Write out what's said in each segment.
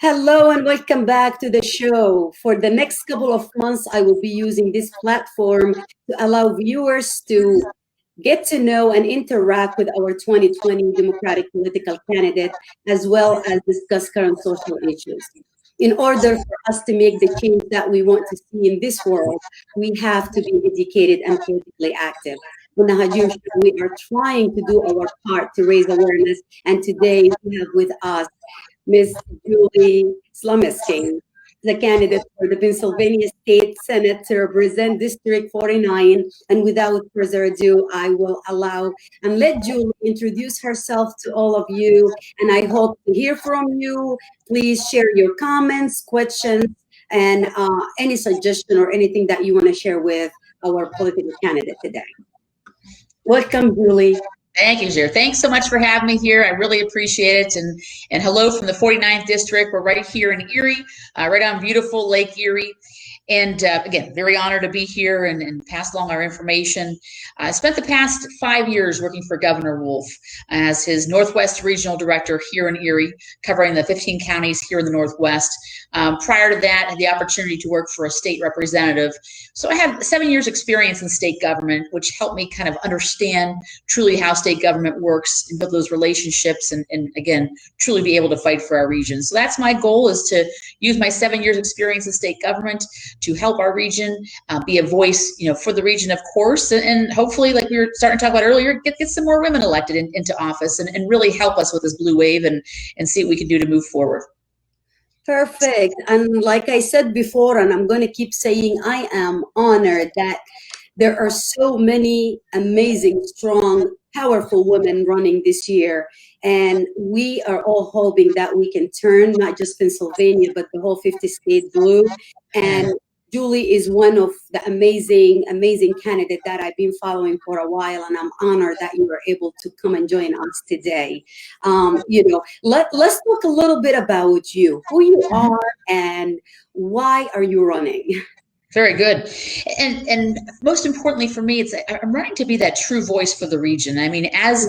Hello and welcome back to the show. For the next couple of months, I will be using this platform to allow viewers to get to know and interact with our 2020 Democratic political candidate, as well as discuss current social issues. In order for us to make the change that we want to see in this world, we have to be educated and politically active. On the Hagir Show, we are trying to do our part to raise awareness, and today we have with us Ms. Julie Slomski, the candidate for the Pennsylvania State Senate to represent District 49. And without further ado, I will allow and let Julie introduce herself to all of you. And I hope to hear from you. Please share your comments, questions, and any suggestion or anything that you want to share with our political candidate today. Welcome, Julie. Thank you, Hagir. Thanks so much for having me here. I really appreciate it. And hello from the 49th District. We're right here in Erie, right on beautiful Lake Erie. And again, very honored to be here and pass along our information. I spent the past 5 years working for Governor Wolf as his Northwest Regional Director here in Erie, covering the 15 counties here in the Northwest. Prior to that, I had the opportunity to work for a state representative. So I have 7 years experience in state government, which helped me kind of understand truly how state government works and build those relationships and again, truly be able to fight for our region. So that's my goal, is to use my 7 years experience in state government to help our region, be a voice, for the region, of course, and hopefully, like we were starting to talk about earlier, get some more women elected into office and really help us with this blue wave and see what we can do to move forward. Perfect. And like I said before, and I'm going to keep saying, I am honored that there are so many amazing, strong, powerful women running this year. And we are all hoping that we can turn not just Pennsylvania, but the whole 50 state blue. And Julie is one of the amazing, amazing candidates that I've been following for a while, and I'm honored that you were able to come and join us today. Let's talk a little bit about you, who you are, and why are you running? Very good. And most importantly for me, I'm running to be that true voice for the region. I mean, as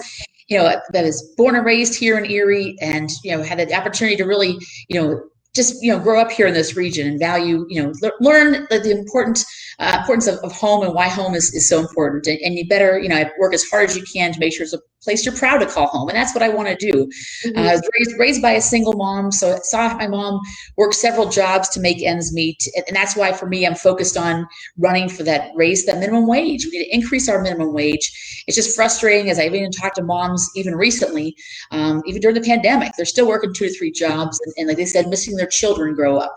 I was born and raised here in Erie, and had the opportunity to really just grow up here in this region and value, learn the importance of home and why home is so important. And you better, work as hard as you can to make sure it's a place you're proud to call home. And that's what I want to do. Mm-hmm. I was raised by a single mom, so I saw my mom work several jobs to make ends meet. And that's why, for me, I'm focused on running for that raise that minimum wage. We need to increase our minimum wage. It's just frustrating, as I've even talked to moms even recently, even during the pandemic, they're still working 2 to 3 jobs. And like they said, missing their children grow up.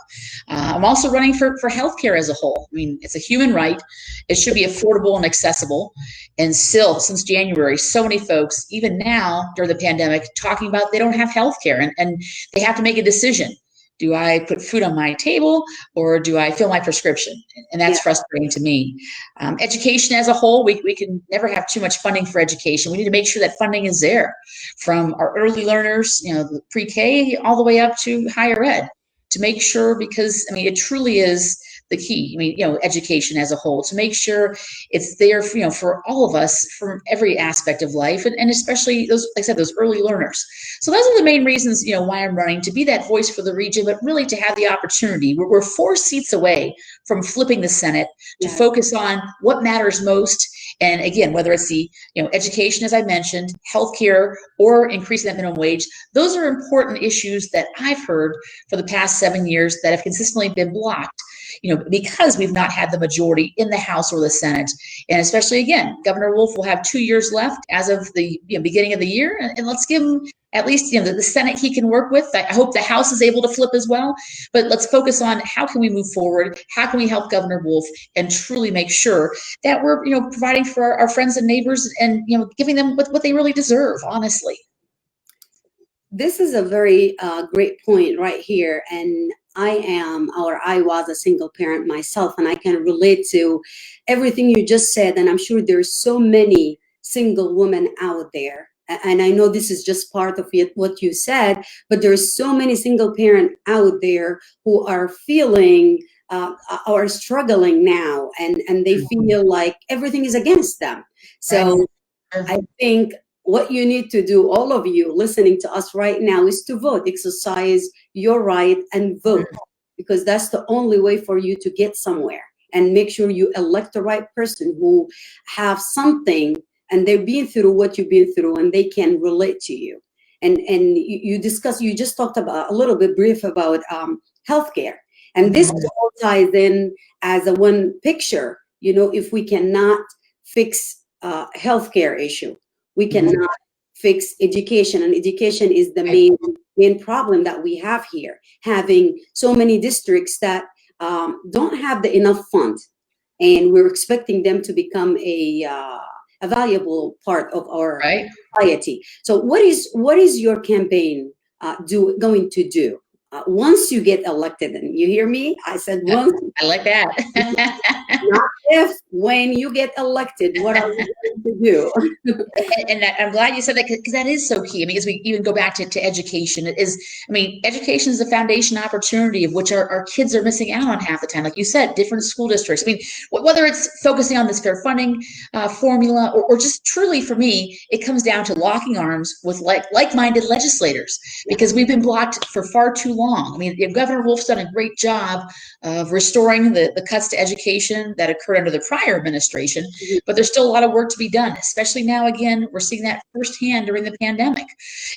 I'm also running for healthcare as a whole. I mean, it's a human right. It should be affordable and accessible. And still, since January, so many folks, even now during the pandemic, talking about they don't have healthcare and they have to make a decision. Do I put food on my table or do I fill my prescription? And that's frustrating to me. Education as a whole, we can never have too much funding for education. We need to make sure that funding is there from our early learners, the pre-K all the way up to higher ed, to make sure, because it truly is the key. Education as a whole, to make sure it's there, for all of us from every aspect of life, and especially those, like I said, those early learners. So those are the main reasons, why I'm running, to be that voice for the region, but really to have the opportunity. We're 4 seats away from flipping the Senate to focus on what matters most. And again, whether it's the education, as I mentioned, healthcare, or increasing that minimum wage, those are important issues that I've heard for the past 7 years that have consistently been blocked, because we've not had the majority in the House or the Senate. And especially, again, Governor Wolf will have 2 years left as of the beginning of the year, and let's give him at least the Senate he can work with. I hope the House is able to flip as well, but let's focus on how can we move forward, how can we help Governor Wolf, and truly make sure that we're providing for our friends and neighbors and giving them what they really deserve, honestly. This is a very great point right here, and I was a single parent myself, and I can relate to everything you just said, and I'm sure there's so many single women out there. And I know this is just part of what you said, but there's so many single parents out there who are feeling or struggling now, and they feel like everything is against them. So I think what you need to do, all of you listening to us right now, is to vote. Exercise your right and vote, because that's the only way for you to get somewhere. And make sure you elect the right person who have something, and they've been through what you've been through, and they can relate to you. And you just talked about a little bit brief about healthcare, and this all ties in as a one picture. You know, if we cannot fix healthcare issue, we cannot fix education, and education is the main problem that we have here, having so many districts that don't have the enough funds, and we're expecting them to become a valuable part of our society. So what is your campaign going to do once you get elected? And you hear me? I said once. I like that. Not if, when you get elected, what are you going to do? and I'm glad you said that, because that is so key. I mean, as we even go back to education, education is the foundation opportunity of which our kids are missing out on half the time. Like you said, different school districts. I mean, whether it's focusing on this fair funding formula, or just truly, for me, it comes down to locking arms with like-minded legislators, because we've been blocked for far too long. I mean, Governor Wolf's done a great job of restoring the cuts to education that occurred under the prior administration, but there's still a lot of work to be done, especially now. Again, we're seeing that firsthand during the pandemic.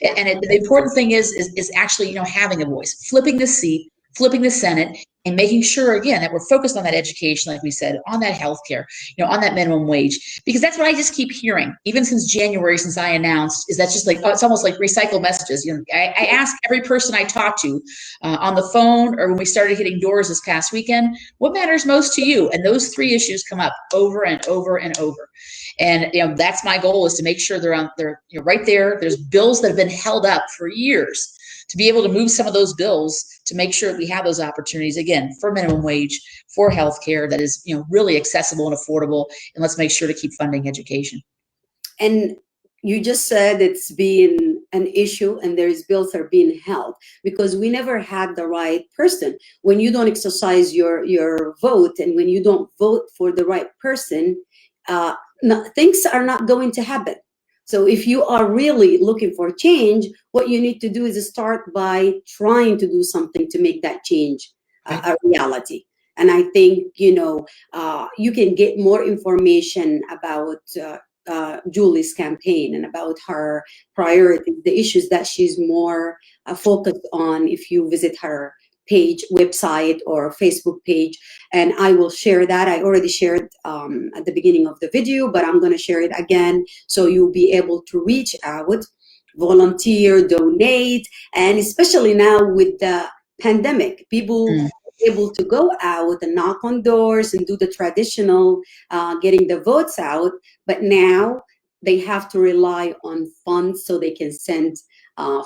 And the important thing is actually, having a voice, flipping the seat, flipping the Senate, and making sure, again, that we're focused on that education, like we said, on that healthcare, on that minimum wage, because that's what I just keep hearing, even since January, since I announced, is that just like, it's almost like recycled messages. I ask every person I talk to on the phone, or when we started hitting doors this past weekend, what matters most to you? And those three issues come up over and over and over. And that's my goal, is to make sure they're right there. There's bills that have been held up for years, to be able to move some of those bills to make sure we have those opportunities, again, for minimum wage, for healthcare that is really accessible and affordable, and let's make sure to keep funding education. And you just said it's been an issue, and there's bills that are being held because we never had the right person. When you don't exercise your vote, and when you don't vote for the right person, things are not going to happen. So if you are really looking for change, what you need to do is start by trying to do something to make that change a reality. And I think, you can get more information about Julie's campaign and about her priorities, the issues that she's more focused on, if you visit her website or Facebook page. And I will share that. I already shared at the beginning of the video, but I'm going to share it again, so you'll be able to reach out, volunteer, donate. And especially now with the pandemic, people are able to go out and knock on doors and do the traditional getting the votes out, but now they have to rely on funds so they can send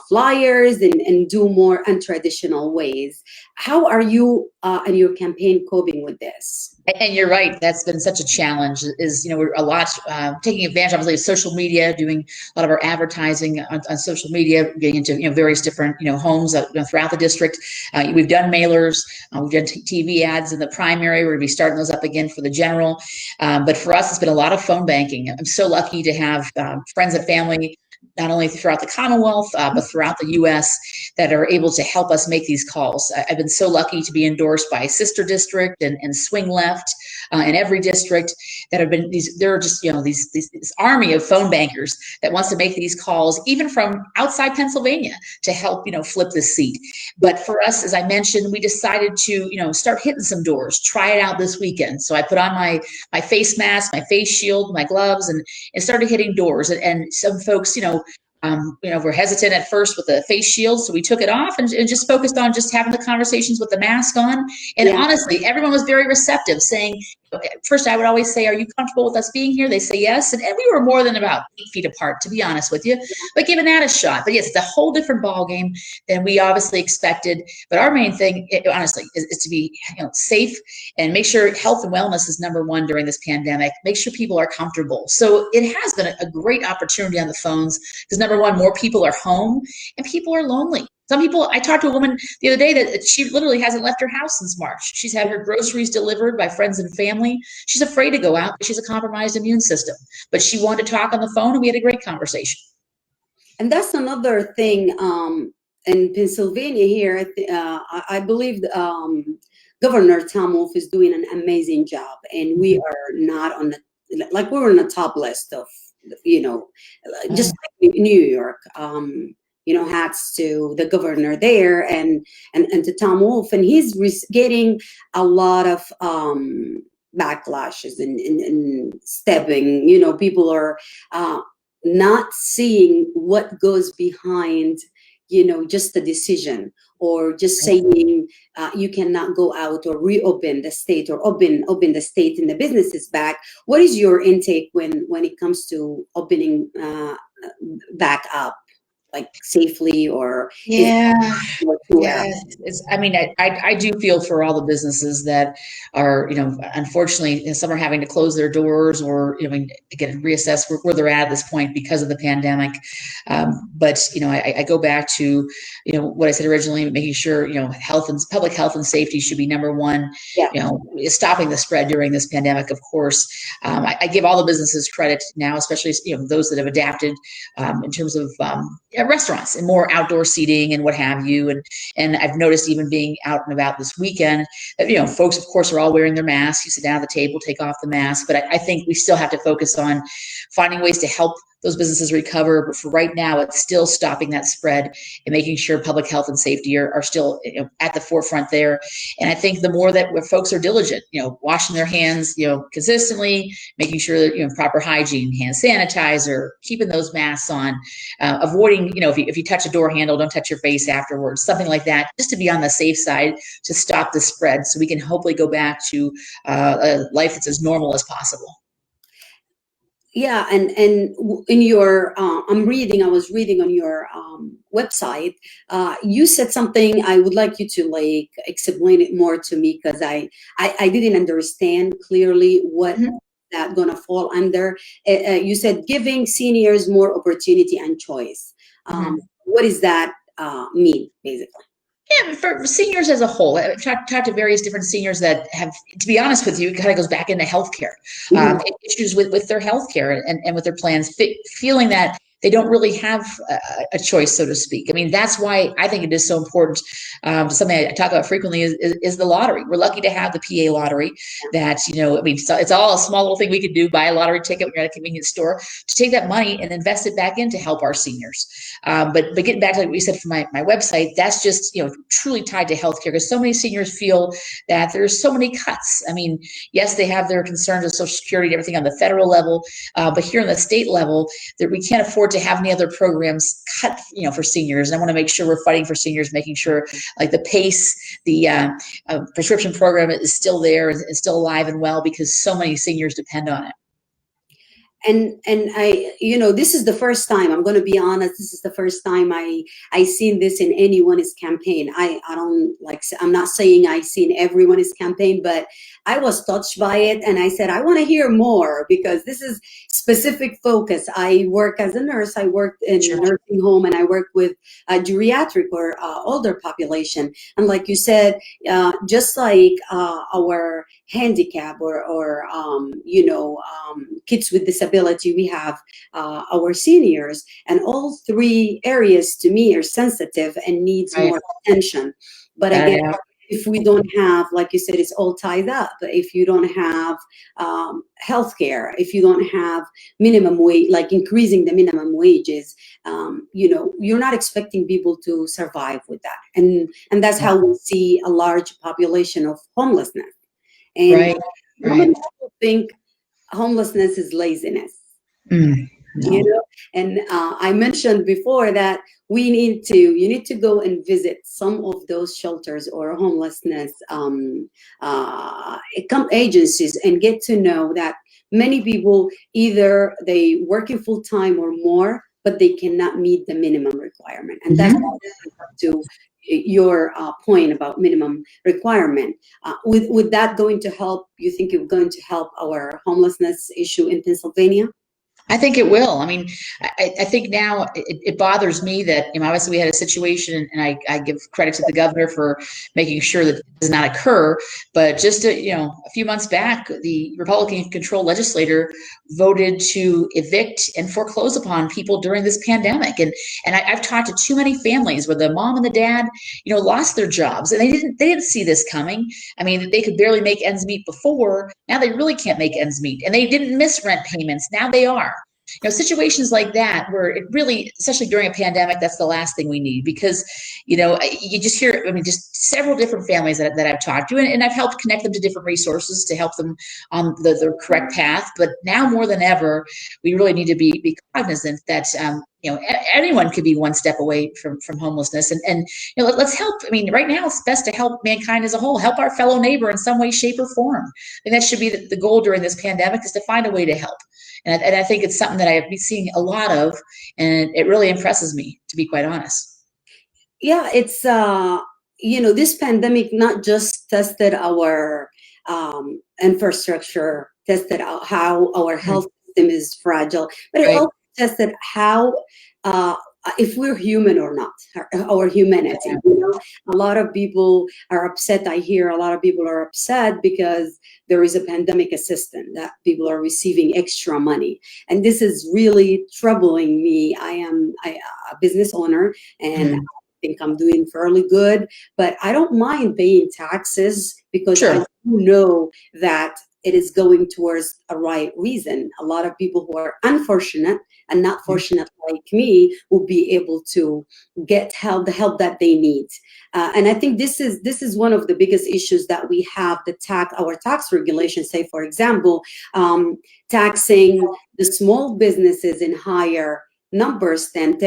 flyers and do more untraditional ways. How are you and your campaign coping with this? And you're right. That's been such a challenge. We're a lot taking advantage, obviously, of social media, doing a lot of our advertising on social media, getting into various different homes throughout the district. We've done mailers, we've done TV ads in the primary. We're going to be starting those up again for the general. But for us, it's been a lot of phone banking. I'm so lucky to have friends and family, not only throughout the Commonwealth, but throughout the U.S., that are able to help us make these calls. I've been so lucky to be endorsed by Sister District and Swing Left in every district, that have been there are just, this army of phone bankers that wants to make these calls, even from outside Pennsylvania, to help, flip the seat. But for us, as I mentioned, we decided to, start hitting some doors, try it out this weekend. So I put on my face mask, my face shield, my gloves, and started hitting doors. And some folks, we're hesitant at first with the face shield, so we took it off and just focused on just having the conversations with the mask on. And honestly, everyone was very receptive, saying, first, I would always say, are you comfortable with us being here? They say yes. And we were more than about 8 feet apart, to be honest with you, but giving that a shot. But yes, it's a whole different ball game than we obviously expected. But our main thing, honestly, is to be safe and make sure health and wellness is number one during this pandemic. Make sure people are comfortable. So it has been a great opportunity on the phones, because number one, more people are home and people are lonely. Some people, I talked to a woman the other day that she literally hasn't left her house since March. She's had her groceries delivered by friends and family. She's afraid to go out. She's a compromised immune system, but she wanted to talk on the phone, and we had a great conversation. And that's another thing in Pennsylvania here. I believe Governor Tom Wolf is doing an amazing job, and we are not on the, like, we're on the top list of, you know, just like New York. Hats to the governor there, and to Tom Wolf, and he's getting a lot of backlashes and stabbing. People are not seeing what goes behind, just the decision, or just saying you cannot go out or reopen the state, or open the state and the businesses back. What is your intake when it comes to opening back up, like safely, or Yeah. too Yeah, I mean, I do feel for all the businesses that are, unfortunately, some are having to close their doors, or, again, reassess where they're at this point because of the pandemic. But, I go back to, what I said originally, making sure, public health and safety should be number one, Yeah. Stopping the spread during this pandemic, of course. I give all the businesses credit now, especially, those that have adapted in terms of restaurants and more outdoor seating and what have you. And I've noticed, even being out and about this weekend, that, folks, of course, are all wearing their masks. You sit down at the table, take off the mask. But I think we still have to focus on finding ways to help those businesses recover. But for right now, it's still stopping that spread and making sure public health and safety are still at the forefront there. And I think the more that folks are diligent, washing their hands, consistently, making sure that, proper hygiene, hand sanitizer, keeping those masks on, avoiding, if you touch a door handle, don't touch your face afterwards, something like that, just to be on the safe side to stop the spread, so we can hopefully go back to a life that's as normal as possible. Yeah, and in your, I was reading on your website, you said something. I would like you to like explain it more to me, because I didn't understand clearly what that gonna fall under. You said giving seniors more opportunity and choice. What does that mean, basically? Yeah, for seniors as a whole, I've talked to various different seniors that have, to be honest with you, it kind of goes back into healthcare, issues with their healthcare and with their plans, feeling that they don't really have a choice, so to speak. I mean, that's why I think it is so important. Something I talk about frequently is the lottery. We're lucky to have the PA lottery that, I mean, so it's all a small little thing we could do, buy a lottery ticket when you're at a convenience store, to take that money and invest it back in to help our seniors. But getting back to what we said from my website, that's just, truly tied to healthcare, because so many seniors feel that there's so many cuts. I mean, yes, they have their concerns with Social Security and everything on the federal level, but here on the state level, that we can't afford to have any other programs cut, for seniors. And I want to make sure we're fighting for seniors, making sure like the PACE, the prescription program is still there and still alive and well, because so many seniors depend on it. And I, this is the first time, I'm going to be honest, this is the first time I seen this in anyone's campaign. I don't like, I'm not saying I seen everyone's campaign, but I was touched by it, and I said, I want to hear more, because this is specific focus. I work as a nurse. I worked in a nursing home, and I work with a geriatric, or older population. And like you said, just like our handicap, or kids with disability, we have our seniors, and all three areas to me are sensitive and needs more attention. But again, if we don't have, like you said, it's all tied up. If you don't have healthcare, if you don't have minimum wage, like increasing the minimum wages, you're not expecting people to survive with that. And that's how we see a large population of homelessness. And many people think homelessness is laziness. And I mentioned before that you need to go and visit some of those shelters or homelessness agencies, and get to know that many people, either they working full time or more, but they cannot meet the minimum requirement. And that's to your point about minimum requirement. Would that going to help? You think it's going to help our homelessness issue in Pennsylvania? I think it will. I mean, I think now it bothers me that, obviously we had a situation, and I give credit to the governor for making sure that it does not occur. But just a few months back, the Republican-controlled legislator voted to evict and foreclose upon people during this pandemic. And I've talked to too many families where the mom and the dad, lost their jobs, and they didn't see this coming. I mean, they could barely make ends meet before. Now they really can't make ends meet, and they didn't miss rent payments. Now they are. Situations like that where it really, especially during a pandemic, that's the last thing we need, because, you just hear, just several different families that I've talked to, and I've helped connect them to different resources to help them on the correct path. But now more than ever, we really need to be cognizant that, anyone could be one step away from homelessness, and let's help. Right now it's best to help mankind as a whole, help our fellow neighbor in some way, shape, or form. And that should be the goal during this pandemic, is to find a way to help. And I think it's something that I've been seeing a lot of, and it really impresses me, to be quite honest. Yeah, it's this pandemic not just tested our infrastructure, tested out how our health system is fragile, but it also tested how if we're human or not, our humanity. A lot of people are upset. I hear a lot of people are upset because there is a pandemic assistance that people are receiving extra money, and this is really troubling me. I am a business owner, and I think I'm doing fairly good, but I don't mind paying taxes because I do know that it is going towards a right reason. A lot of people who are unfortunate and not fortunate like me will be able to get help, the help that they need. And I think this is one of the biggest issues that we have. Our tax regulations say, for example, taxing the small businesses in higher numbers than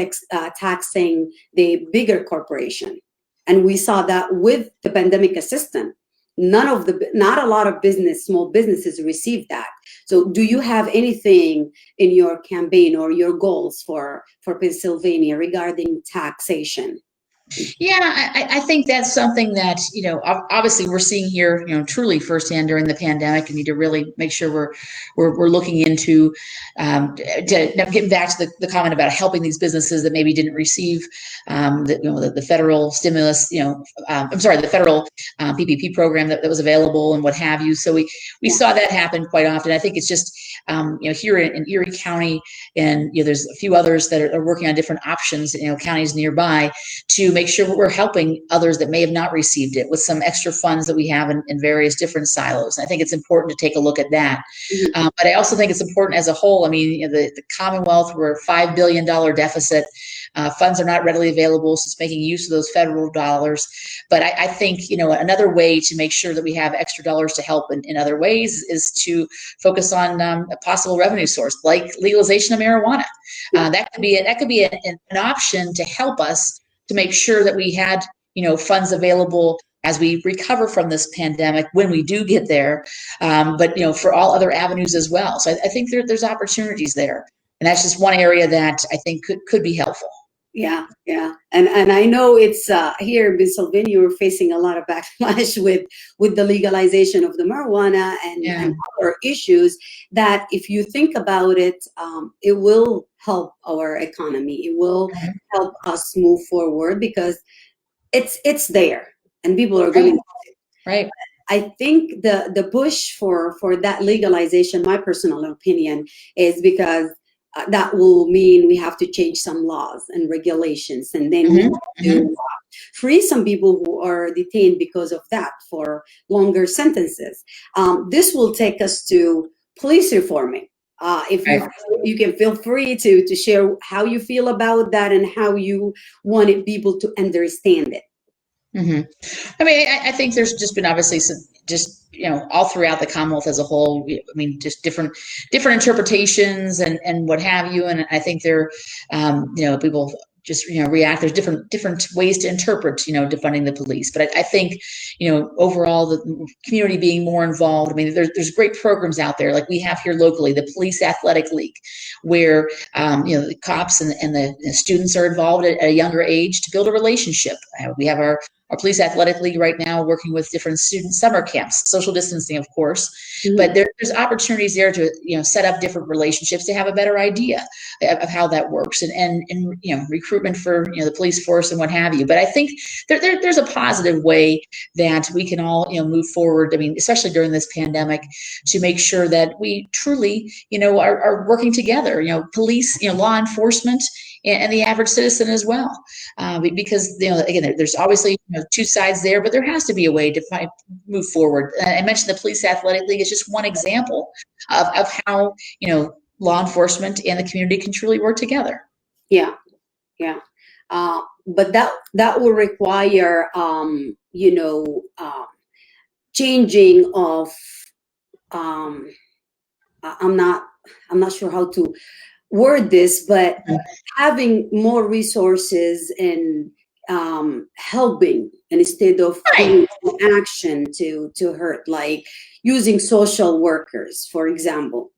taxing the bigger corporation. And we saw that with the pandemic assistance. Not a lot of small businesses receive that. So do you have anything in your campaign or your goals for Pennsylvania regarding taxation? Yeah, I think that's something that, obviously we're seeing here, truly firsthand during the pandemic, and need to really make sure we're looking into, to getting back to the comment about helping these businesses that maybe didn't receive the federal stimulus, I'm sorry, the federal PPP program that was available and what have you. So we saw that happen quite often. I think it's just, here in Erie County, and there's a few others that are working on different options, counties nearby, to make sure we're helping others that may have not received it with some extra funds that we have in various different silos. And I think it's important to take a look at that. But I also think it's important as a whole. The Commonwealth, we're a $5 billion deficit. Funds are not readily available, so it's making use of those federal dollars. But I think, another way to make sure that we have extra dollars to help in other ways is to focus on a possible revenue source, like legalization of marijuana. That could be an option to help us to make sure that we had, funds available as we recover from this pandemic when we do get there, but for all other avenues as well. So I think there's opportunities there, and that's just one area that I think could be helpful. Yeah, and I know it's here in Pennsylvania we're facing a lot of backlash with the legalization of the marijuana and other issues that, if you think about it, it will help our economy. It will help us move forward because it's there and people are going to use it. Right. I think the push for that legalization, my personal opinion, is because that will mean we have to change some laws and regulations, and then we have to free some people who are detained because of that for longer sentences. This will take us to police reforming. If you can feel free to share how you feel about that and how you wanted people to understand it. I think there's just been obviously some, all throughout the Commonwealth as a whole. Just different interpretations and what have you. And I think people just react. There's different ways to interpret defunding the police. But I think overall the community being more involved. There's great programs out there like we have here locally, the Police Athletic League, where the cops and the students are involved at a younger age to build a relationship. We have our our police athletic league right now, working with different student summer camps, social distancing, of course, Mhm. but there's opportunities there to, set up different relationships to have a better idea of how that works, and recruitment for, the police force and what have you. But I think there's a positive way that we can all, move forward. I mean, especially during this pandemic, to make sure that we truly, are working together, police, law enforcement, and the average citizen as well. Because, again, there's obviously, two sides there, but there has to be a way to move forward. I mentioned the Police Athletic League is just one example of how, law enforcement and the community can truly work together. Yeah, yeah. But that will require, changing of, I'm not sure how to word this, but having more resources and helping, and instead of Right. doing action to hurt, like using social workers, for example,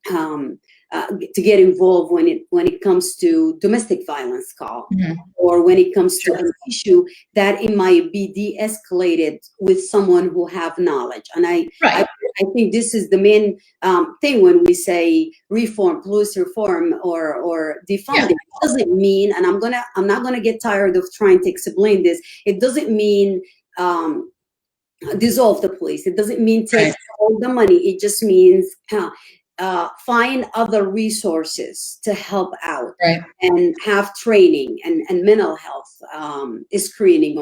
to get involved when it comes to domestic violence call, Mhm. or when it comes to Sure. an issue that it might be de-escalated with someone who have knowledge. And I Right. think this is the main thing when we say reform, police reform, or defunding. Yeah. It doesn't mean, and I'm not gonna get tired of trying to explain this. It doesn't mean dissolve the police. It doesn't mean take Right. all the money. It just means find other resources to help out, Right. and have training and mental health screening,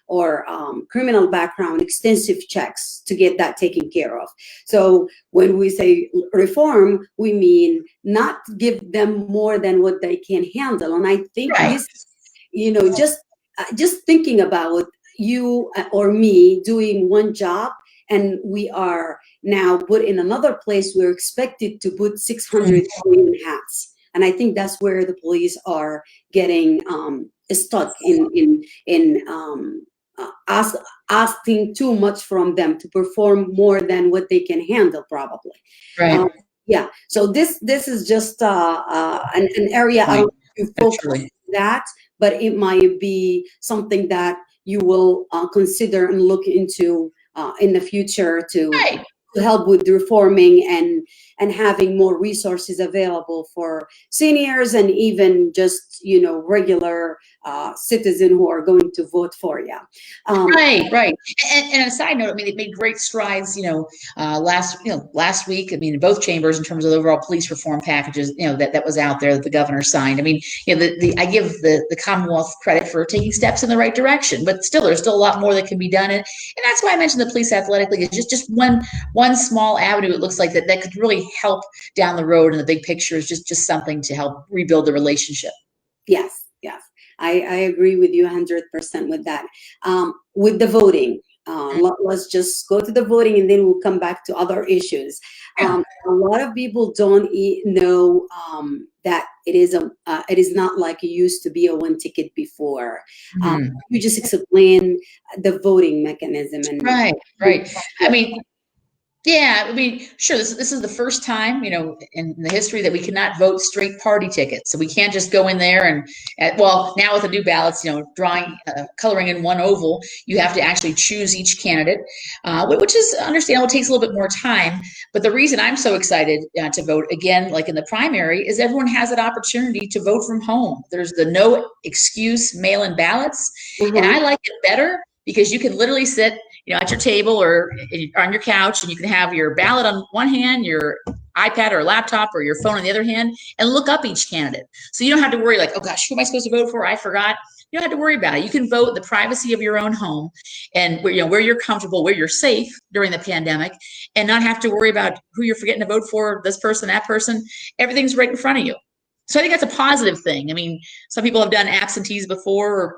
or criminal background extensive checks to get that taken care of. So when we say reform, we mean not give them more than what they can handle. And I think Right. this, just thinking about you or me doing one job, and we are now put in another place, we're expected to put 600 million hats. And I think that's where the police are getting stuck in asking too much from them to perform more than what they can handle, probably. Right. Yeah. So this is just an area I Right. don't want to focus Naturally. on that, but it might be something that you will consider and look into in the future Right. to help with reforming and having more resources available for seniors, and even just regular citizen who are going to vote for you. Right, right. And on a side note, I mean, it made great strides, last week. I mean, in both chambers, in terms of the overall police reform packages, that was out there that the governor signed. I mean, I give the Commonwealth credit for taking steps in the right direction, but there's still a lot more that can be done. And that's why I mentioned the Police Athletic League is just one small avenue. It looks like that could really help down the road, and the big picture is just something to help rebuild the relationship. Yes, yes. I agree with you 100% with that. With the voting, let's just go to the voting, and then we'll come back to other issues. Yeah. A lot of people don't know that it is not like it used to be a one ticket before. Mhm. You just explain the voting mechanism and Right, right. I mean, yeah, I mean, sure. This is the first time, in the history that we cannot vote straight party tickets. So we can't just go in there well, now with the new ballots, drawing, coloring in one oval, you have to actually choose each candidate, which is understandable. It takes a little bit more time. But the reason I'm so excited to vote again, like in the primary, is everyone has that opportunity to vote from home. There's the no excuse mail-in ballots, and I like it better because you can literally sit at your table or on your couch, and you can have your ballot on one hand, your iPad or laptop or your phone on the other hand, and look up each candidate. So you don't have to worry like, oh gosh, who am I supposed to vote for? I forgot. You don't have to worry about it. You can vote in the privacy of your own home, and where you're comfortable, where you're safe during the pandemic, and not have to worry about who you're forgetting to vote for, this person, that person. Everything's right in front of you. So I think that's a positive thing. I mean, some people have done absentees before, or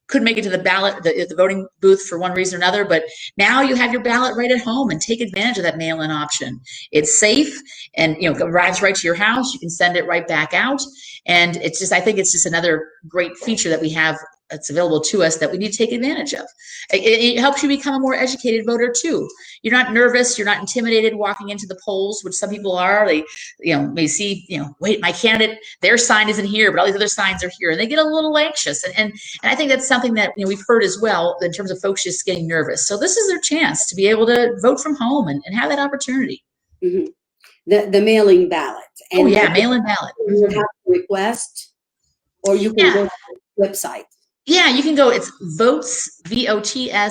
couldn't make it to the ballot, the voting booth for one reason or another, but now you have your ballot right at home, and take advantage of that mail-in option. It's safe, and arrives right to your house. You can send it right back out, and I think it's just another great feature that we have that's available to us that we need to take advantage of. It helps you become a more educated voter too. You're not nervous, you're not intimidated walking into the polls, which some people are. They, may see, wait, my candidate, their sign isn't here, but all these other signs are here, and they get a little anxious. And I think that's something that we've heard as well in terms of folks just getting nervous. So this is their chance to be able to vote from home and have that opportunity. Mm-hmm. The mailing ballot. And oh yeah, mail-in ballot. You have to request, or you can go to the website. Yeah, you can go. It's votes, votspa.com,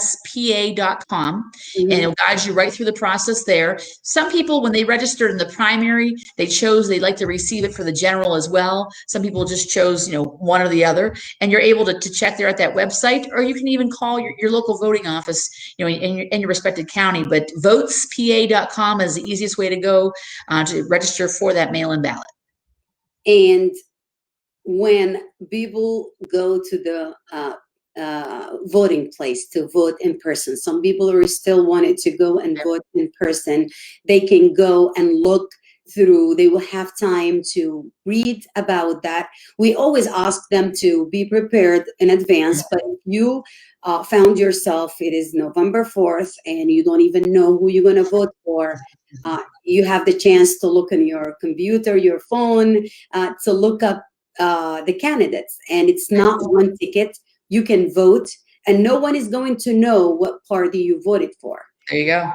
and it'll guide you right through the process there. Some people, when they registered in the primary, they'd like to receive it for the general as well. Some people just chose, one or the other, and you're able to check there at that website, or you can even call your local voting office, in your respective county. But votespa.com is the easiest way to go to register for that mail-in ballot. And when people go to the voting place to vote in person, some people are still wanted to go and vote in person. They can go and look through, they will have time to read about that. We always ask them to be prepared in advance, but if you found yourself, it is November 4th and you don't even know who you're going to vote for, you have the chance to look on your computer, your phone, to look up the candidates, and it's not one ticket. You can vote, and no one is going to know what party you voted for. There you go.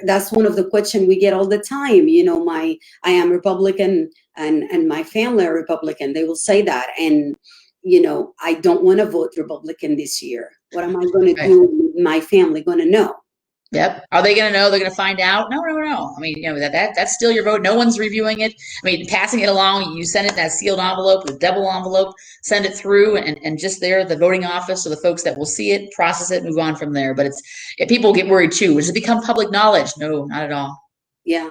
That's one of the questions we get all the time. I am Republican, and my family are Republican. They will say that, and I don't want to vote Republican this year. What am I going to do? My family going to know? Yep. Are they going to know? They're going to find out? No. I mean, that's still your vote. No one's reviewing it. I mean, passing it along, you send it in that sealed envelope, the double envelope, send it through, and just there, the voting office or the folks that will see it, process it, move on from there. But people get worried too. Does it become public knowledge? No, not at all. Yeah.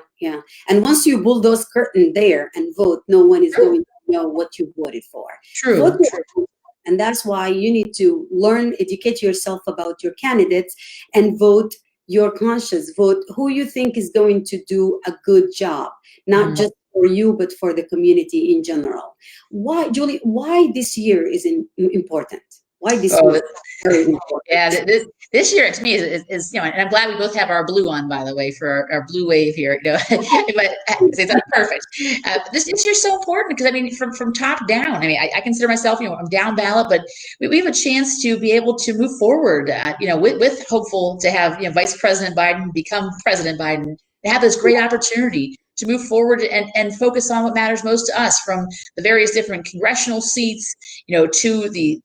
And once you pull those curtains there and vote, no one is going to know what you voted for. True. And that's why you need to educate yourself about your candidates, and vote your conscience. Vote who you think is going to do a good job, not just for you, but for the community in general. Why, Julie, why this year is important? Why this year is very important? Yeah, this year to me is and I'm glad we both have our blue on, by the way, for our blue wave here. But it's perfect. This year's so important because, I mean, from top down, I mean, I consider myself, I'm down ballot, but we have a chance to be able to move forward, with hopeful to have, Vice President Biden become President Biden, to have this great opportunity to move forward and focus on what matters most to us, from the various different congressional seats, to the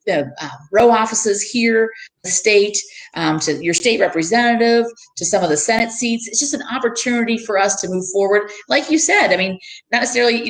row offices here, the state, to your state representative, to some of the Senate seats. It's just an opportunity for us to move forward. Like you said, I mean, not necessarily,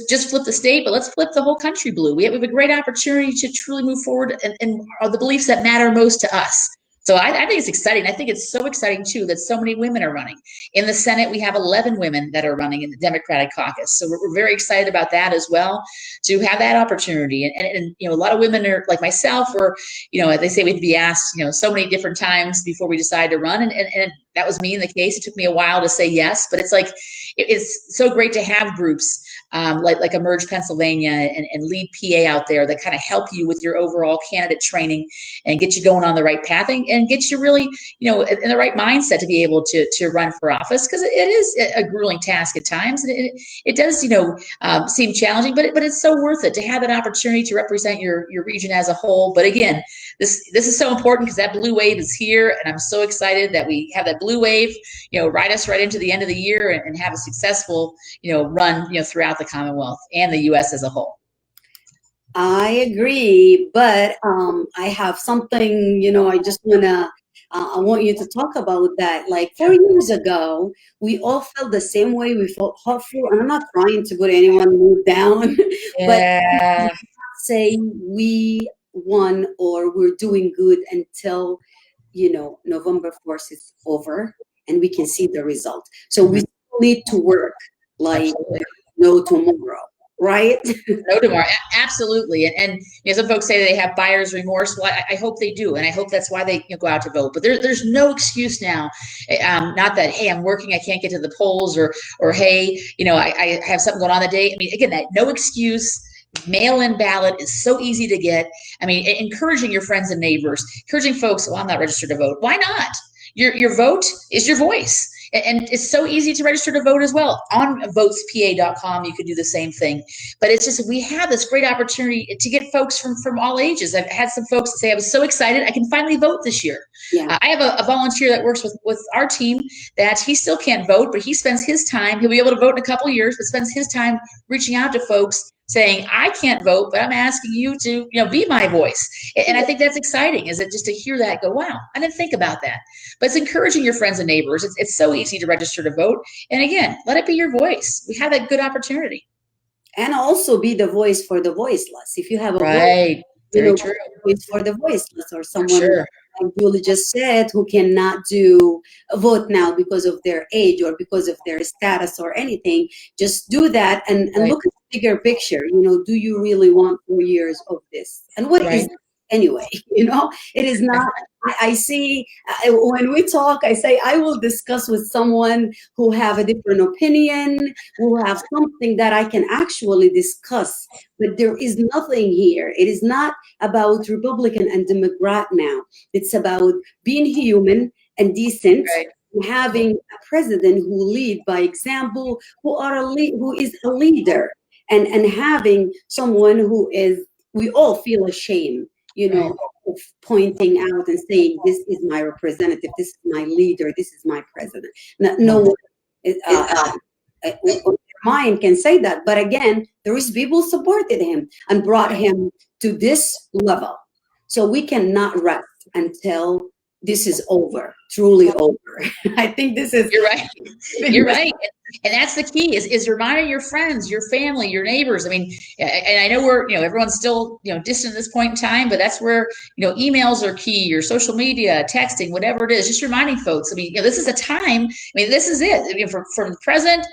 just flip the state, but let's flip the whole country blue. We have a great opportunity to truly move forward and are the beliefs that matter most to us. So I think it's exciting. I think it's so exciting, too, that so many women are running. In the Senate, we have 11 women that are running in the Democratic caucus. So we're very excited about that as well, to have that opportunity. And a lot of women are like myself, or, they say we have to be asked, so many different times before we decide to run. And that was me in the case. It took me a while to say yes, but it's like, it's so great to have groups like Emerge Pennsylvania and Lead PA out there that kind of help you with your overall candidate training and get you going on the right path and get you really, in the right mindset to be able to run for office, because it is a grueling task at times. It does, seem challenging, but it's so worth it to have that opportunity to represent your region as a whole. But again, this is so important because that blue wave is here, and I'm so excited that we have that blue wave, ride us right into the end of the year and have a successful, run, throughout the Commonwealth and the U.S. as a whole. I agree, but I have something, I just I want you to talk about that. Like 4 years ago, we all felt the same way. We felt hopeful, and I'm not trying to put anyone down, but say we won or we're doing good until, November 4th is over and we can see the result. So we still need to work like no tomorrow. Right? No tomorrow. Absolutely. And some folks say they have buyer's remorse. Well, I hope they do. And I hope that's why they go out to vote. But there's no excuse now. Not that, hey, I'm working, I can't get to the polls, or hey, I have something going on that day. I mean, again, that no excuse. Mail-in ballot is so easy to get. I mean, encouraging your friends and neighbors, encouraging folks, well, I'm not registered to vote. Why not? Your vote is your voice. And it's so easy to register to vote as well. On votespa.com, you could do the same thing. But it's just, we have this great opportunity to get folks from all ages. I've had some folks say, I was so excited, I can finally vote this year. Yeah. I have a volunteer that works with our team that he still can't vote, but he spends his time, he'll be able to vote in a couple of years, but spends his time reaching out to folks saying, I can't vote, but I'm asking you to, be my voice. And I think that's exciting, is it just to hear that, go, wow, I didn't think about that. But it's encouraging your friends and neighbors. It's so easy to register to vote. And again, let it be your voice. We have that good opportunity. And also be the voice for the voiceless. If you have a right. voice, Very true. voice for the voiceless, or someone Sure. like Julie just said, who cannot do a vote now because of their age or because of their status or anything, just do that and Right. look at the bigger picture. Do you really want 4 years of this? And what Right. is it anyway? It is not. I see when we talk, I say I will discuss with someone who have a different opinion, who have something that I can actually discuss. But there is nothing here. It is not about Republican and Democrat now. It's about being human and decent, Right. having a president who lead by example, who is a leader, and having someone who is, we all feel ashamed, Right. of pointing out and saying, this is my representative, this is my leader, this is my president. No one on their mind can say that. But again, there is people supported him and brought him to this level. So we cannot rest until this is over, truly over. I think this is. You're right. You're right. And that's the key is reminding your friends, your family, your neighbors. I mean, and I know we're, everyone's still, distant at this point in time, but that's where, emails are key, your social media, texting, whatever it is, just reminding folks. I mean, this is a time, this is it. I mean, from the present,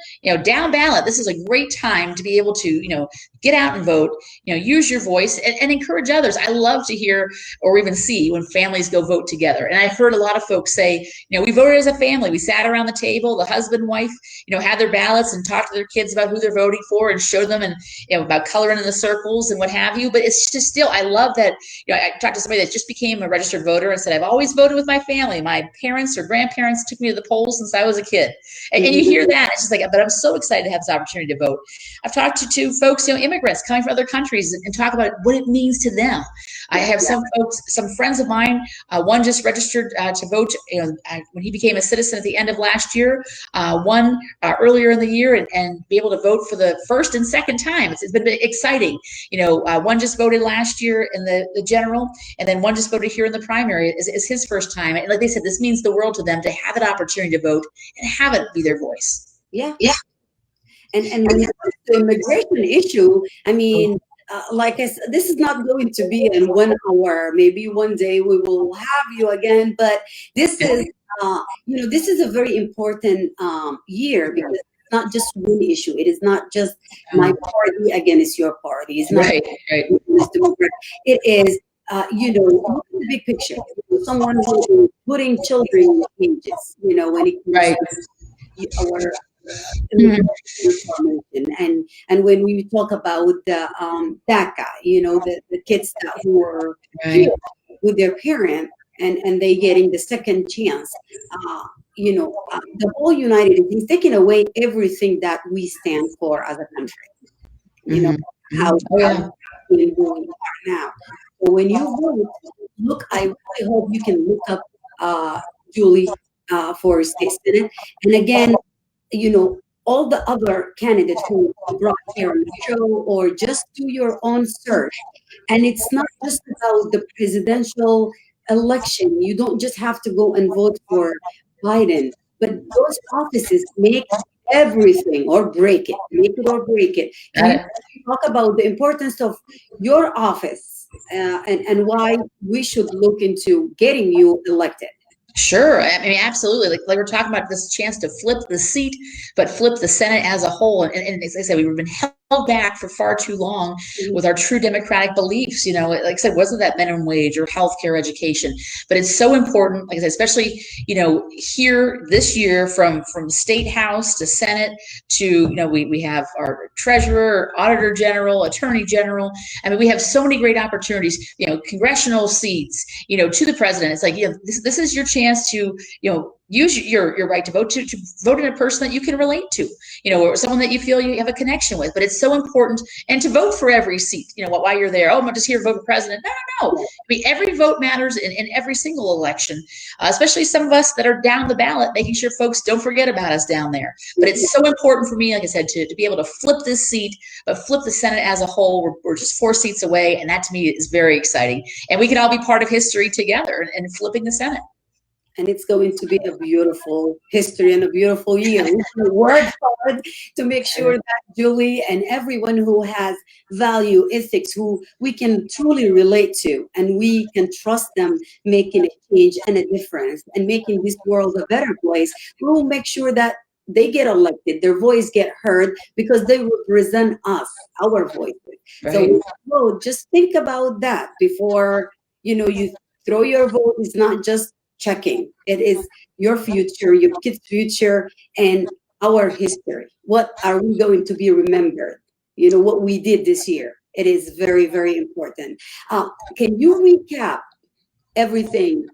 down ballot, this is a great time to be able to, get out and vote, use your voice and encourage others. I love to hear or even see when families go vote together. And I've heard a lot of folks say, we voted as a family. We sat around the table, the husband, wife, had their ballots and talked to their kids about who they're voting for and showed them and about coloring in the circles and what have you. But it's just still, I love that. I talked to somebody that just became a registered voter and said, I've always voted with my family. My parents or grandparents took me to the polls since I was a kid. And you hear that, it's just like, but I'm so excited to have this opportunity to vote. I've talked to two folks, immigrants coming from other countries and talk about what it means to them. I have some folks, some friends of mine, one just registered to vote when he became a citizen at the end of last year, one earlier in the year, and be able to vote for the first and second time. It's been exciting. One just voted last year in the general, and then one just voted here in the primary. Is his first time. And like they said, this means the world to them to have an opportunity to vote and have it be their voice. Yeah. And when it comes to immigration issue, I mean, like I said, this is not going to be in 1 hour. Maybe one day we will have you again, but this is, this is a very important year, because it's not just one issue. It is not just my party against your party. It's not Right. It is, look at the big picture. Someone who is putting children in cages, when it comes to our information. And when we talk about the DACA, the kids that who are here with their parent and they getting the second chance, the whole United is taking away everything that we stand for as a country. How we are now. So when you look, I really hope you can look up Julie for state senate, and again, all the other candidates who brought here on the show, or just do your own search. And it's not just about the presidential election. You don't just have to go and vote for Biden, but those offices make everything or break it, make it or break it. And you talk about the importance of your office and why we should look into getting you elected. Sure. I mean, absolutely. Like we're talking about this chance to flip the seat, but flip the Senate as a whole. And as I said, we've been held back for far too long with our true democratic beliefs. Like I said, wasn't that minimum wage or healthcare, education, but it's so important. Like I said, especially here this year, from state house to Senate to we have our treasurer, auditor general, attorney general. I mean, we have so many great opportunities. Congressional seats. To the president. It's like this is your chance to use your right to vote, to vote in a person that you can relate to, or someone that you feel you have a connection with. But it's so important, and to vote for every seat, while you're there. Oh, I'm just here to vote for president. No. I mean, every vote matters in every single election, especially some of us that are down the ballot, making sure folks don't forget about us down there. But it's so important for me, like I said, to be able to flip this seat, but flip the Senate as a whole. We're just 4 seats away, and that to me is very exciting. And we can all be part of history together and flipping the Senate. And it's going to be a beautiful history and a beautiful year. We work hard to make sure that Julie and everyone who has value, ethics, who we can truly relate to, and we can trust them making a change and a difference and making this world a better place, we will make sure that they get elected, their voice get heard, because they represent us, our voices. Right. So just think about that before you throw your vote. It's not just checking. It is your future, your kids' future, and our history. What are we going to be remembered? What we did this year. It is very, very important. Can you recap everything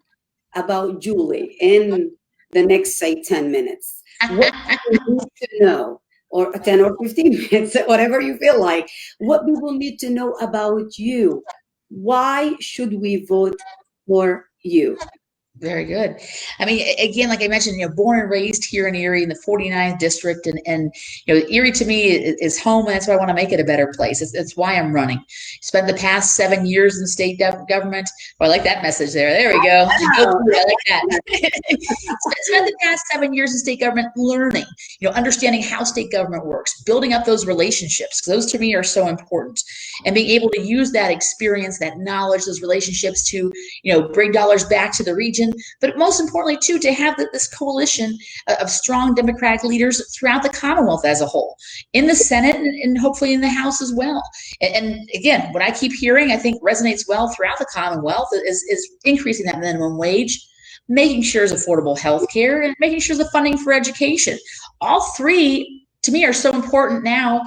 about Julie in the next, say, 10 minutes? What do you need to know? Or 10 or 15 minutes, whatever you feel like. What people need to know about you? Why should we vote for you? Very good. I mean, again, like I mentioned, born and raised here in Erie in the 49th district, and Erie to me is home, and that's why I want to make it a better place. It's why I'm running. Spent the past 7 years in state government. Oh, I like that message there. There we go. I like that. Spent the past 7 years in state government learning, understanding how state government works, building up those relationships, because those to me are so important, and being able to use that experience, that knowledge, those relationships to, bring dollars back to the region. But most importantly, too, to have this coalition of strong Democratic leaders throughout the Commonwealth as a whole, in the Senate and hopefully in the House as well. And again, what I keep hearing, I think resonates well throughout the Commonwealth, is increasing that minimum wage, making sure there's affordable health care, and making sure there's the funding for education. All three, to me, are so important now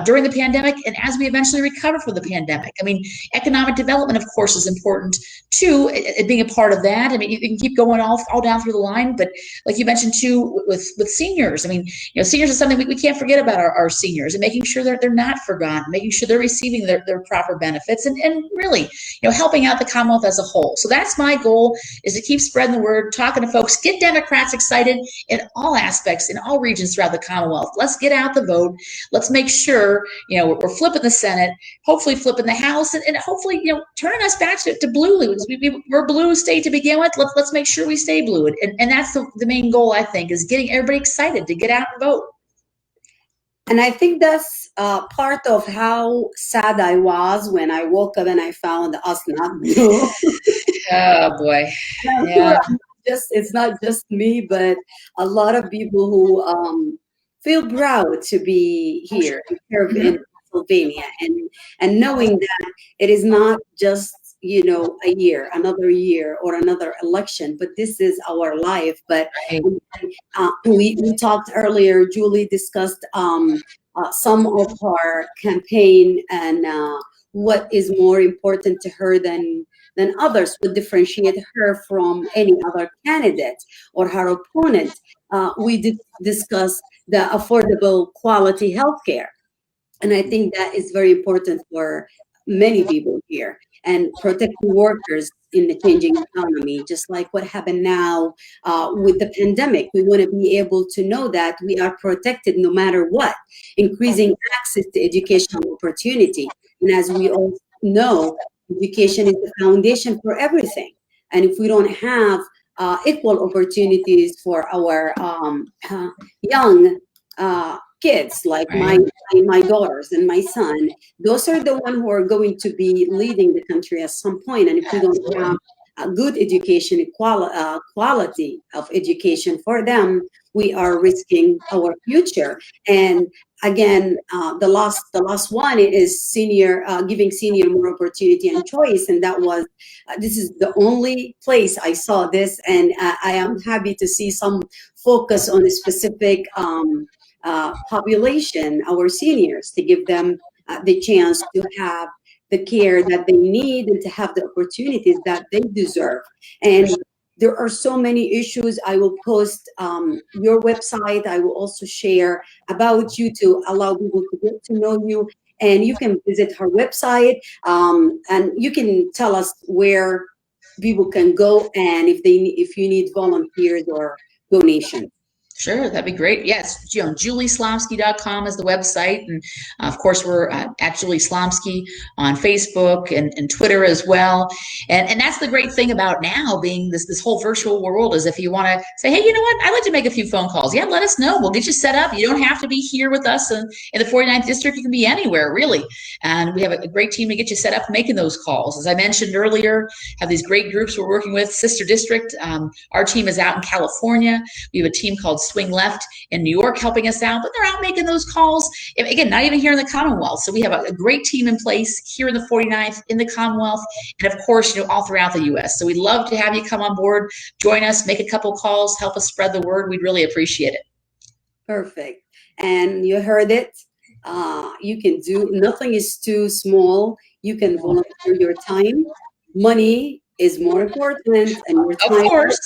during the pandemic and as we eventually recover from the pandemic. I mean, economic development, of course, is important too, being a part of that. I mean, you can keep going all down through the line, but like you mentioned too, with seniors, I mean, seniors is something we can't forget about our seniors, and making sure that they're not forgotten, making sure they're receiving their proper benefits, and really, helping out the Commonwealth as a whole. So that's my goal, is to keep spreading the word, talking to folks, get Democrats excited in all aspects, in all regions throughout the Commonwealth. Let's get out the vote. Let's make sure, we're flipping the Senate, hopefully flipping the House, and hopefully, turning us back to blue. We're a blue state to begin with. Let's make sure we stay blue. And that's the main goal, I think, is getting everybody excited to get out and vote. And I think that's part of how sad I was when I woke up and I found us not blue. Oh, boay. Yeah. It's not just me, but a lot of people who feel proud to be here in Pennsylvania, and knowing that it is not just another year or another election, but this is our life. But we talked earlier. Julie discussed some of her campaign and what is more important to her than others, would differentiate her from any other candidate or her opponent. We did discuss the affordable quality healthcare. And I think that is very important for many people here, and protecting workers in the changing economy, just like what happened now with the pandemic. We want to be able to know that we are protected no matter what, increasing access to educational opportunity. And as we all know, education is the foundation for everything. And if we don't have equal opportunities for our young kids, like my daughters and my son, those are the ones who are going to be leading the country at some point. And if we don't have a good education, quality of education for them, we are risking our future. And again, the last one is senior, giving senior more opportunity and choice, and that was this is the only place I saw this, and I am happy to see some focus on a specific population, our seniors, to give them the chance to have the care that they need and to have the opportunities that they deserve. And there are so many issues. I will post your website. I will also share about you to allow people to get to know you. And you can visit her website, and you can tell us where people can go and if you need volunteers or donations. Sure, that'd be great. Yes, JulieSlomski.com is the website. And of course, we're at Julie Slomski on Facebook and Twitter as well. And that's the great thing about now being this whole virtual world is if you want to say, hey, you know what, I'd like to make a few phone calls. Yeah, let us know. We'll get you set up. You don't have to be here with us in the 49th District. You can be anywhere, really. And we have a great team to get you set up making those calls. As I mentioned earlier, have these great groups we're working with. Sister District, our team is out in California. We have a team called Swing Left in New York helping us out, but they're out making those calls. Again, not even here in the Commonwealth. So we have a great team in place here in the 49th, in the Commonwealth, and of course, all throughout the U.S. So we'd love to have you come on board, join us, make a couple calls, help us spread the word. We'd really appreciate it. Perfect. And you heard it. You can do, nothing is too small. You can volunteer your time. Money is more important, and your time. Of course.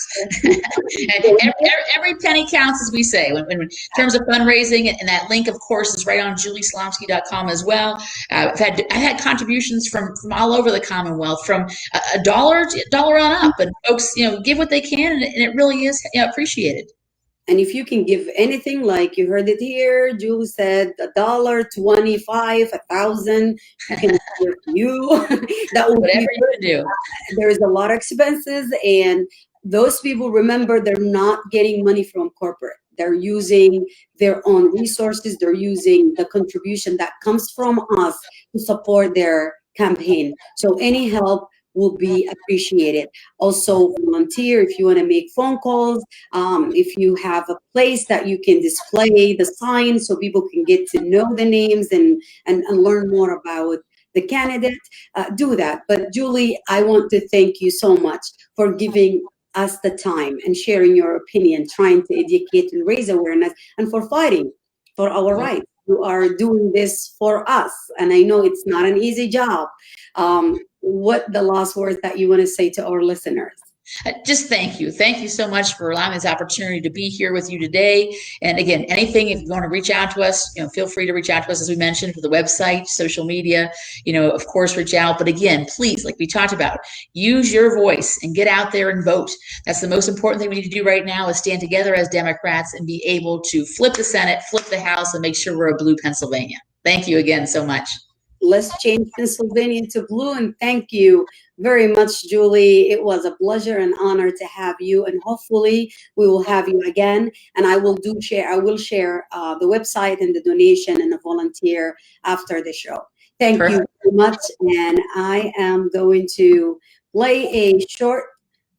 every penny counts, as we say, when in terms of fundraising, and that link, of course, is right on JulieSlomski.com as well. I've had contributions from all over the Commonwealth, from $1 to $1 on up, and folks, give what they can, and it really is appreciated. And if you can give anything, like you heard it here, Julie said $1, $25, $1,000, you can give you. That will whatever you can do. There's a lot of expenses, and those people, remember, they're not getting money from corporate. They're using their own resources. They're using the contribution that comes from us to support their campaign. So any help will be appreciated. Also, volunteer if you want to make phone calls. If you have a place that you can display the sign so people can get to know the names and learn more about the candidate, do that. But Julie, I want to thank you so much for giving us the time and sharing your opinion, trying to educate and raise awareness, and for fighting for our rights. You are doing this for us, and I know it's not an easy job. What the last words that you want to say to our listeners? Just thank you. Thank you so much for allowing this opportunity to be here with you today. And again, anything, if you want to reach out to us, feel free to reach out to us, as we mentioned, for the website, social media, of course, reach out. But again, please, like we talked about, use your voice and get out there and vote. That's the most important thing we need to do right now, is stand together as Democrats and be able to flip the Senate, flip the House, and make sure we're a blue Pennsylvania. Thank you again so much. Let's change Pennsylvania to blue. And thank you very much, Julie. It was a pleasure and honor to have you. And hopefully we will have you again. And I will share the website and the donation and the volunteer after the show. Thank you very much. And I am going to play a short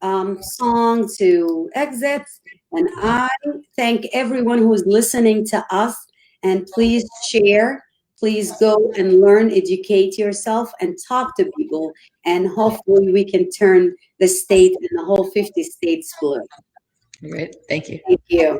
song to exit. And I thank everyone who is listening to us. And please share. Please go and learn, educate yourself, and talk to people. And hopefully we can turn the state and the whole 50 states blue. Great. Thank you. Thank you.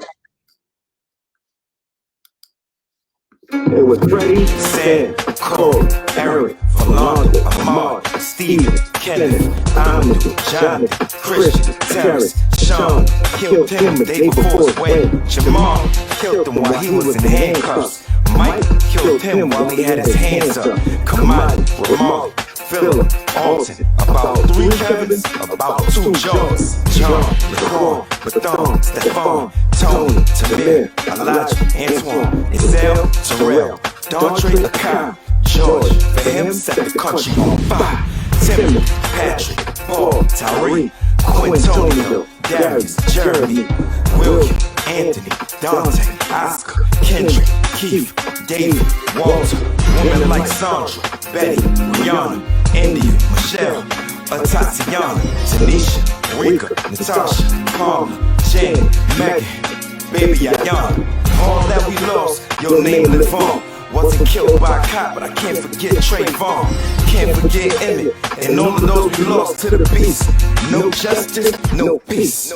It was Freddie, Sam, Cole, Eric, Philando, Ahmad, Steven, Kenneth, Amadou, Jonathan, Christian, Terrence, Sean killed him the day before his wedding. Jamal killed him while he was in handcuffs. Mike killed him while he had his hands up. Kamadi, Ramon, Philip, Alton, about 3 Kevins, about 2 Jones. John, LeCron, Bathon, Stephon, Tony, Tamir, Elijah, Antoine, Isel, Terrell, Daughtry, Lacan, George. For him, set the country on fire. Timmy, Patrick, Paul, Tyree, Quintonio, Darius, Jeremy, William, Anthony, Dante, Oscar, Kendrick, Keith, David, Walter, women like Sandra, Betty, Rihanna, India, Michelle, Tatiana, Tanisha, Rika, Natasha, Paula, Jane, Megan, Baby Ayana. All that we lost your name live on. Wasn't killed by a cop, but I can't forget Trayvon. Can't forget Emmett, and all of those we lost to the beast. No justice, no peace.